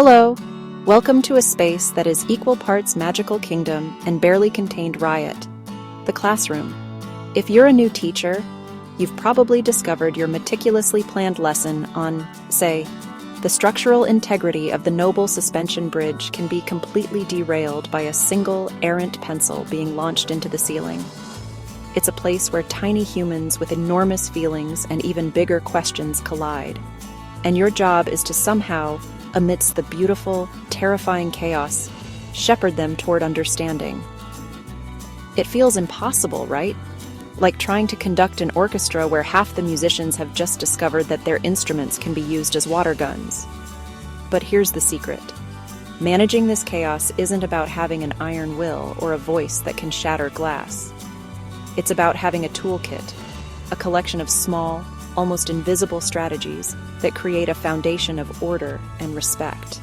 Hello! Welcome to a space that is equal parts magical kingdom and barely contained riot. The classroom. If you're a new teacher, you've probably discovered your meticulously planned lesson on, say, the structural integrity of the Noble Suspension Bridge can be completely derailed by a single errant pencil being launched into the ceiling. It's a place where tiny humans with enormous feelings and even bigger questions collide. And your job is to somehow, amidst the beautiful, terrifying chaos, shepherd them toward understanding. It feels impossible, right? Like trying to conduct an orchestra where half the musicians have just discovered that their instruments can be used as water guns. But here's the secret. Managing this chaos isn't about having an iron will or a voice that can shatter glass. It's about having a toolkit, a collection of small, almost invisible strategies that create a foundation of order and respect.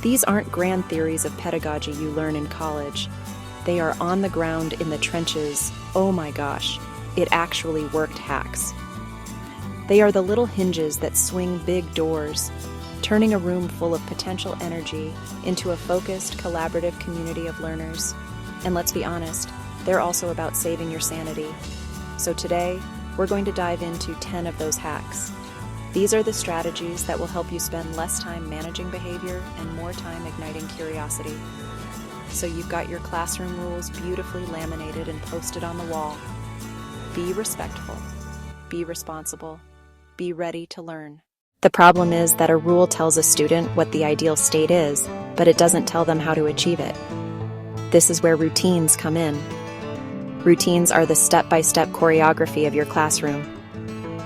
These aren't grand theories of pedagogy you learn in college. They are on the ground in the trenches, oh my gosh, it actually worked hacks. They are the little hinges that swing big doors, turning a room full of potential energy into a focused, collaborative community of learners. And let's be honest, they're also about saving your sanity. So today, we're going to dive into 10 of those hacks. These are the strategies that will help you spend less time managing behavior and more time igniting curiosity. So you've got your classroom rules beautifully laminated and posted on the wall. Be respectful, be responsible, be ready to learn. The problem is that a rule tells a student what the ideal state is, but it doesn't tell them how to achieve it. This is where routines come in. Routines are the step-by-step choreography of your classroom.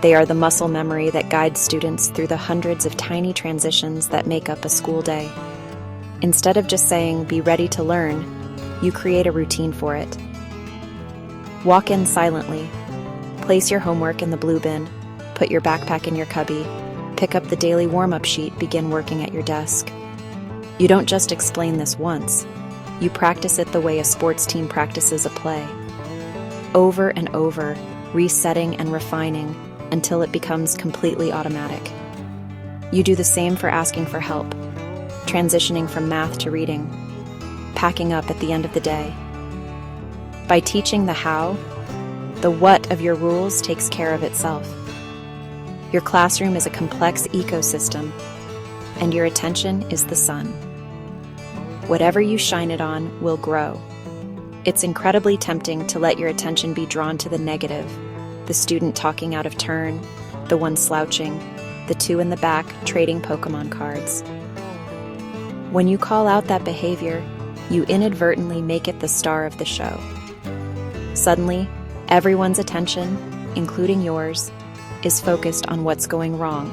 They are the muscle memory that guides students through the hundreds of tiny transitions that make up a school day. Instead of just saying, "Be ready to learn," you create a routine for it. Walk in silently. Place your homework in the blue bin. Put your backpack in your cubby. Pick up the daily warm-up sheet. Begin working at your desk. You don't just explain this once. You practice it the way a sports team practices a play. Over and over, resetting and refining until it becomes completely automatic. You do the same for asking for help, transitioning from math to reading, packing up at the end of the day. By teaching the how, the what of your rules takes care of itself. Your classroom is a complex ecosystem, and your attention is the sun. Whatever you shine it on will grow. It's incredibly tempting to let your attention be drawn to the negative, the student talking out of turn, the one slouching, the two in the back trading Pokemon cards. When you call out that behavior, you inadvertently make it the star of the show. Suddenly, everyone's attention, including yours, is focused on what's going wrong.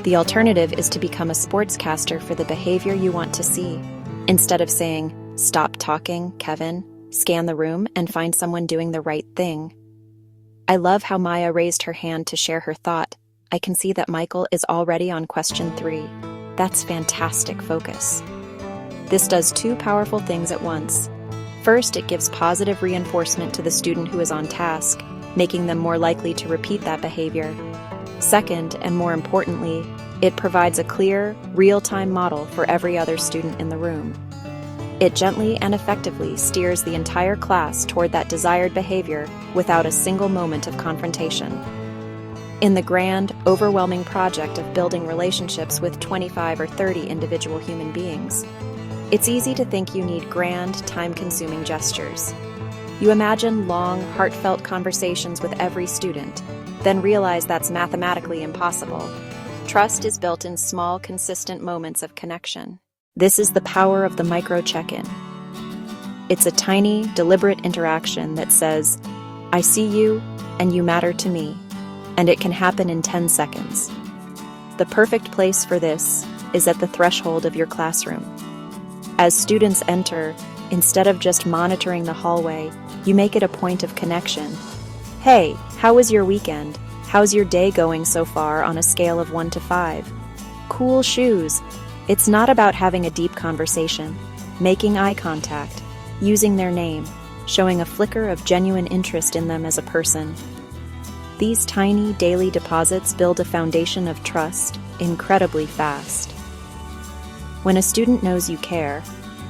The alternative is to become a sportscaster for the behavior you want to see. Instead of saying, "Stop talking, Kevin," scan the room and find someone doing the right thing. I love how Maya raised her hand to share her thought. I can see that Michael is already on question 3. That's fantastic focus. This does 2 powerful things at once. First, it gives positive reinforcement to the student who is on task, making them more likely to repeat that behavior. Second, and more importantly, it provides a clear, real-time model for every other student in the room. It gently and effectively steers the entire class toward that desired behavior without a single moment of confrontation. In the grand, overwhelming project of building relationships with 25 or 30 individual human beings, it's easy to think you need grand, time-consuming gestures. You imagine long, heartfelt conversations with every student, then realize that's mathematically impossible. Trust is built in small, consistent moments of connection. This is the power of the micro check-in. It's a tiny, deliberate interaction that says, "I see you, and you matter to me," and it can happen in 10 seconds. The perfect place for this is at the threshold of your classroom. As students enter, instead of just monitoring the hallway, you make it a point of connection. "Hey, how was your weekend? How's your day going so far on a scale of 1 to 5? Cool shoes." It's not about having a deep conversation, making eye contact, using their name, showing a flicker of genuine interest in them as a person. These tiny daily deposits build a foundation of trust incredibly fast. When a student knows you care,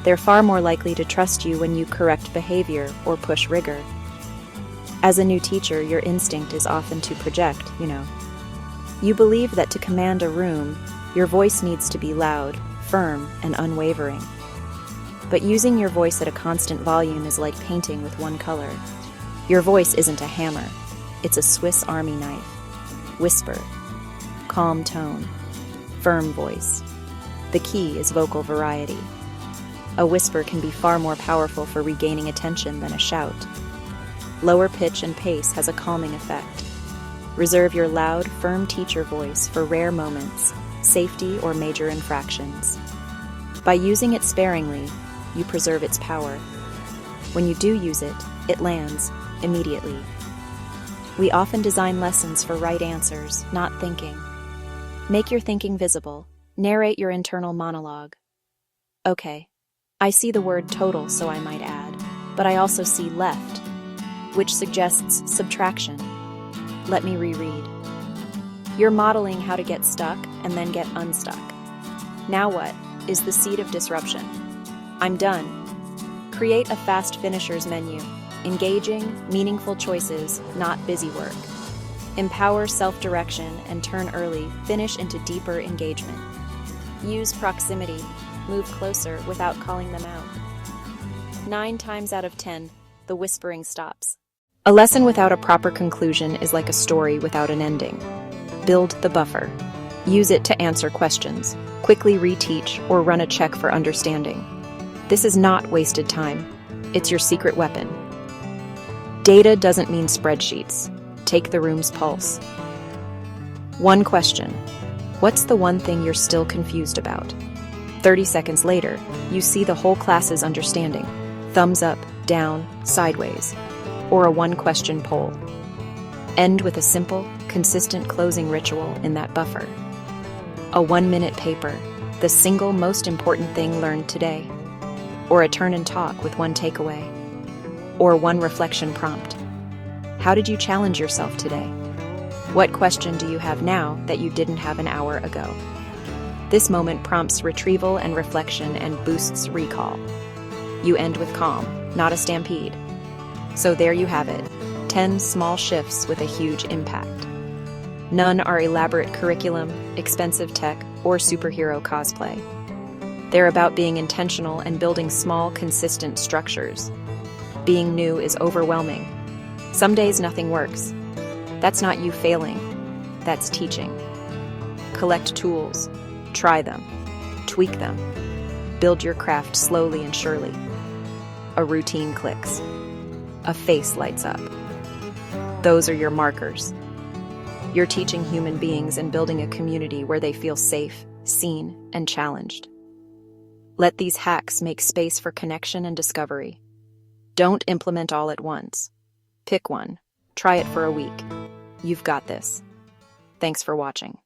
they're far more likely to trust you when you correct behavior or push rigor. As a new teacher, your instinct is often to project, You believe that to command a room, your voice needs to be loud, firm, and unwavering. But using your voice at a constant volume is like painting with one color. Your voice isn't a hammer, it's a Swiss Army knife. Whisper, calm tone, firm voice. The key is vocal variety. A whisper can be far more powerful for regaining attention than a shout. Lower pitch and pace has a calming effect. Reserve your loud, firm teacher voice for rare moments, safety, or major infractions. By using it sparingly, you preserve its power. When you do use it, it lands immediately. We often design lessons for right answers, not thinking. Make your thinking visible. Narrate your internal monologue. Okay, I see the word total, so I might add, but I also see left, which suggests subtraction. Let me reread. You're modeling how to get stuck and then get unstuck. Now what is the seed of disruption? I'm done. Create a fast finishers menu. Engaging, meaningful choices, not busy work. Empower self-direction and turn early, finish into deeper engagement. Use proximity, move closer without calling them out. 9 times out of 10, the whispering stops. A lesson without a proper conclusion is like a story without an ending. Build the buffer. Use it to answer questions, quickly reteach, or run a check for understanding. This is not wasted time. It's your secret weapon. Data doesn't mean spreadsheets. Take the room's pulse. One question. What's the one thing you're still confused about? 30 seconds later, you see the whole class's understanding. Thumbs up, down, sideways. Or a one-question poll. End with a simple, consistent closing ritual in that buffer. A 1-minute paper, the single most important thing learned today. Or a turn and talk with one takeaway. Or one reflection prompt. How did you challenge yourself today? What question do you have now that you didn't have an hour ago? This moment prompts retrieval and reflection and boosts recall. You end with calm, not a stampede. So there you have it, 10 small shifts with a huge impact. None are elaborate curriculum, expensive tech, or superhero cosplay. They're about being intentional and building small, consistent structures. Being new is overwhelming. Some days nothing works. That's not you failing, that's teaching. Collect tools, try them, tweak them. Build your craft slowly and surely. A routine clicks. A face lights up. Those are your markers. You're teaching human beings and building a community where they feel safe, seen, and challenged. Let these hacks make space for connection and discovery. Don't implement all at once. Pick one. Try it for a week. You've got this. Thanks for watching.